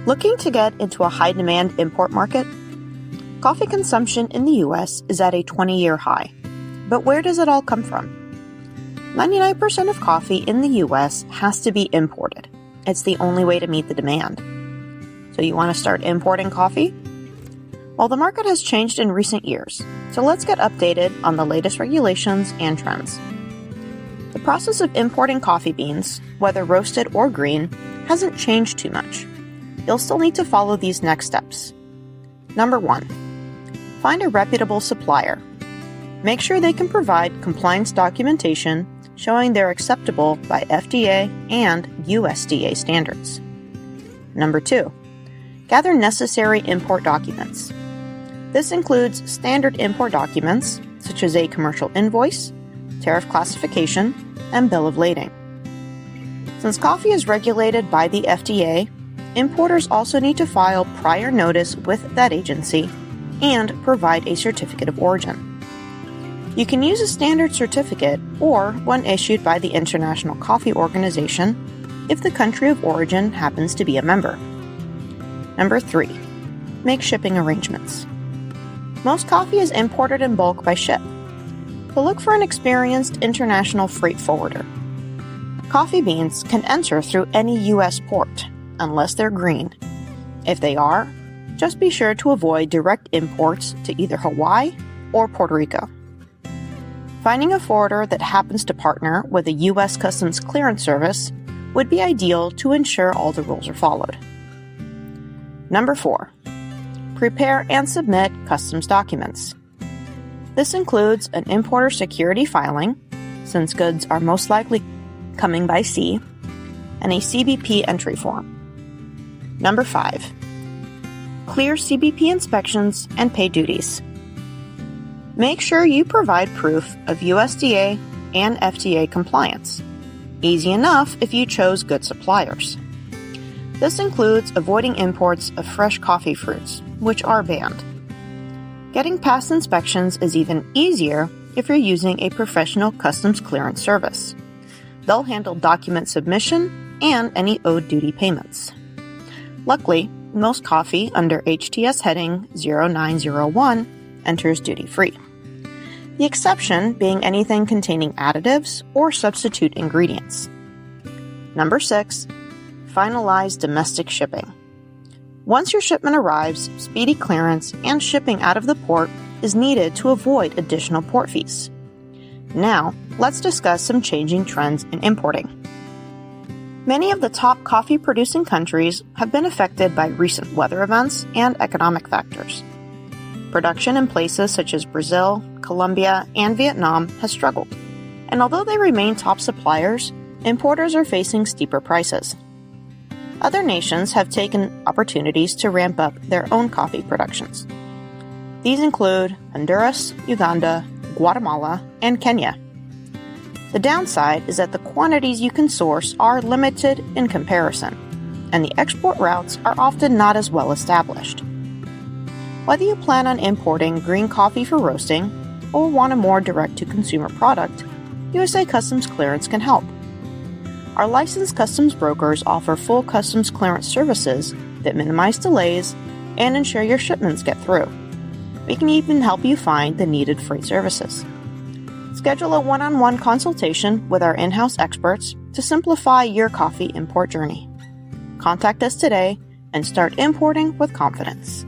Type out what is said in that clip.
Looking to get into a high-demand import market? Coffee consumption in the U.S. is at a 20-year high. But where does it all come from? 99% of coffee in the U.S. has to be imported. It's the only way to meet the demand. So you want to start importing coffee? Well, the market has changed in recent years, so let's get updated on the latest regulations and trends. The process of importing coffee beans, whether roasted or green, hasn't changed too much. You'll still need to follow these next steps. Number 1. Find a reputable supplier. Make sure they can provide compliance documentation showing they're acceptable by FDA and USDA standards. Number 2. Gather necessary import documents. This includes standard import documents such as a commercial invoice, tariff classification, and bill of lading. Since coffee is regulated by the FDA, importers also need to file prior notice with that agency and provide a certificate of origin. You can use a standard certificate or one issued by the International Coffee Organization if the country of origin happens to be a member. Number 3. Make shipping arrangements. Most coffee is imported in bulk by ship, but look for an experienced international freight forwarder. Coffee beans can enter through any U.S. port, unless they're green. If they are, just be sure to avoid direct imports to either Hawaii or Puerto Rico. Finding a forwarder that happens to partner with a U.S. Customs clearance service would be ideal to ensure all the rules are followed. Number 4. Prepare and submit customs documents. This includes an importer security filing, since goods are most likely coming by sea, and a CBP entry form. Number 5. Clear CBP inspections and pay duties. Make sure you provide proof of USDA and FDA compliance. Easy enough if you chose good suppliers. This includes avoiding imports of fresh coffee fruits, which are banned. Getting past inspections is even easier if you're using a professional customs clearance service. They'll handle document submission and any owed duty payments. Luckily, most coffee under HTS heading 0901 enters duty-free. The exception being anything containing additives or substitute ingredients. Number 6. Finalize domestic shipping. Once your shipment arrives, speedy clearance and shipping out of the port is needed to avoid additional port fees. Now, let's discuss some changing trends in importing. Many of the top coffee-producing countries have been affected by recent weather events and economic factors. Production in places such as Brazil, Colombia, and Vietnam has struggled, and although they remain top suppliers, importers are facing steeper prices. Other nations have taken opportunities to ramp up their own coffee productions. These include Honduras, Uganda, Guatemala, and Kenya. The downside is that the quantities you can source are limited in comparison, and the export routes are often not as well established. Whether you plan on importing green coffee for roasting or want a more direct-to-consumer product, USA Customs Clearance can help. Our licensed customs brokers offer full customs clearance services that minimize delays and ensure your shipments get through. We can even help you find the needed freight services. Schedule a one-on-one consultation with our in-house experts to simplify your coffee import journey. Contact us today and start importing with confidence.